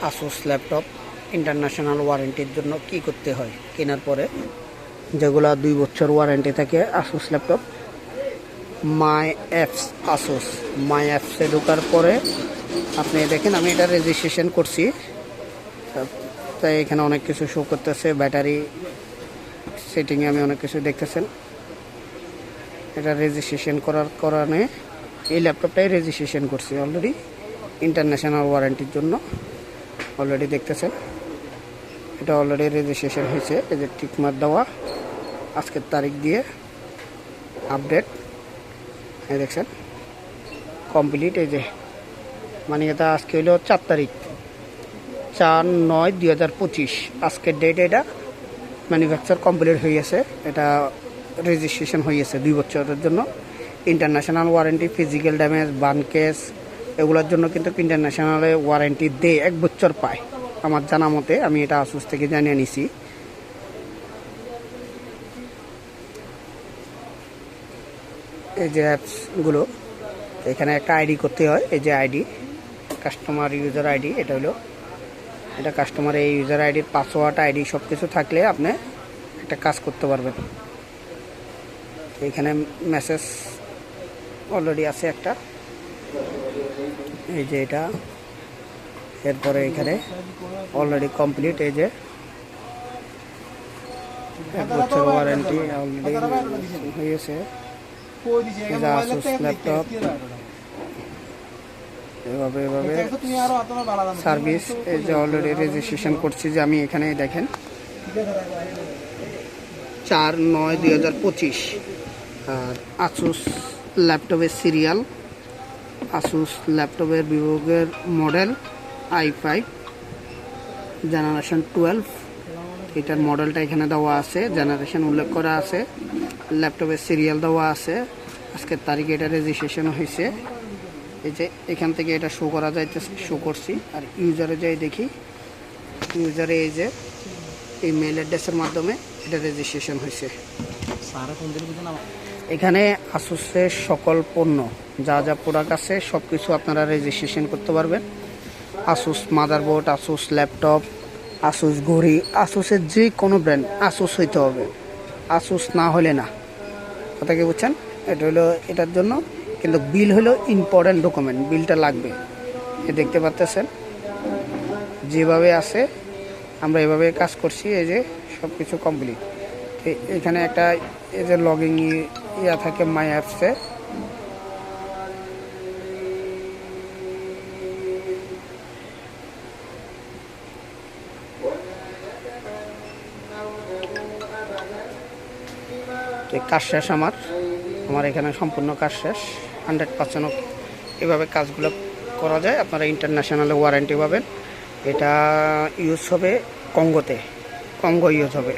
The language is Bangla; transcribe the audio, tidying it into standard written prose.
আসুস ল্যাপটপ ইন্টারন্যাশনাল ওয়ারেন্টির জন্য কি করতে হয় কেনার পরে, যেগুলো 2 বছর ওয়ারেন্টি থাকে আসুস ল্যাপটপ। মাই অ্যাপস আসুস, মাই অ্যাপসে ঢোকার পরে আপনি দেখেন আমি এটা রেজিস্ট্রেশন করছি, তাই এখানে অনেক কিছু শো করতেছে। ব্যাটারি সেটিংয়ে আমি অনেক কিছু দেখতেছেন। এটা রেজিস্ট্রেশন করার কারণে এই ল্যাপটপটাই রেজিস্ট্রেশন করছি অলরেডি ইন্টারন্যাশনাল ওয়ারেন্টির জন্য। অলরেডি দেখতেছেন এটা অলরেডি রেজিস্ট্রেশন হয়েছে। এই যে টিকমার্ক দেওয়া, আজকের তারিখ দিয়ে আপডেট, এই দেখছেন কমপ্লিট। এই যে মানে এটা আজকে হলো 4 তারিখ 4/9/2025 আজকের ডেট। এটা ম্যানুফ্যাকচার কমপ্লিট হয়ে গেছে, এটা রেজিস্ট্রেশন হয়ে গেছে 2 বছরের জন্য international warranty. Physical damage, burn case এগুলোর জন্য কিন্তু ইন্টারন্যাশনালে ওয়ারেন্টি দেয় 1 বছর পায় আমার জানা মতে। আমি এটা আসুস থেকে জানিয়ে নিছি। এই যে অ্যাপসগুলো, এখানে একটা আইডি করতে হয়। এই যে আইডি, কাস্টমার ইউজার আইডি, এটা হলো এটা কাস্টমার এই ইউজার আইডির পাসওয়ার্ড আইডি সব কিছু থাকলে আপনি একটা কাজ করতে পারবেন। এখানে মেসেজ অলরেডি আছে একটা, এই যে এটা। এরপরে এখানে অলরেডি কমপ্লিট, এই যে 1 বছর ওয়ারেন্টি অলরেডি হয়েছে। আসুস ল্যাপটপ এভাবে সার্ভিস, এই যে অলরেডি রেজিস্ট্রেশন করছি যে আমি এখানে দেখেন 4/9/2025। আর আসুস ল্যাপটপের সিরিয়াল, আসুস ল্যাপটপের বিভাগের মডেল i5 জেনারেশন 12। এটার মডেলটা এখানে দেওয়া আছে, জেনারেশন উল্লেখ করা আছে, ল্যাপটপের সিরিয়াল দেওয়া আছে, আজকের তারিখে এটা রেজিস্ট্রেশন হয়েছে। এই যে এখান থেকে এটা শো করা যাইতেছে, শো করছি। আর ইউজারে যাই দেখি, ইউজারে এই যে এই মেল অ্যাড্রেসের মাধ্যমে এটা রেজিস্ট্রেশন হয়েছে। এখানে আসুসের সকল পণ্য যা যা প্রোডাক্ট আছে সব কিছু আপনারা রেজিস্ট্রেশন করতে পারবেন। Asus motherboard, Asus laptop, Asus ঘড়ি, আসুসের যে কোনো ব্র্যান্ড আসুস হইতে হবে, আসুস না হলে না। কথা কি বুঝছেন? এটা হলো এটার জন্য, কিন্তু বিল হলো ইম্পর্টেন্ট ডকুমেন্ট, বিলটা লাগবে। এ দেখতে পাচ্ছেন যেভাবে আছে আমরা এভাবে কাজ করছি। এই যে সব কিছু কমপ্লিট। এখানে একটা এই যে লগইন ইয়া থাকে মাই অ্যাপসে, কাজ শেষ আমার এখানে সম্পূর্ণ কাজ শেষ 100%। এভাবে কাজগুলো করা যায়, আপনারা ইন্টারন্যাশনালে ওয়ারেন্টি পাবেন। এটা ইউজ হবে কঙ্গো ইউজ হবে।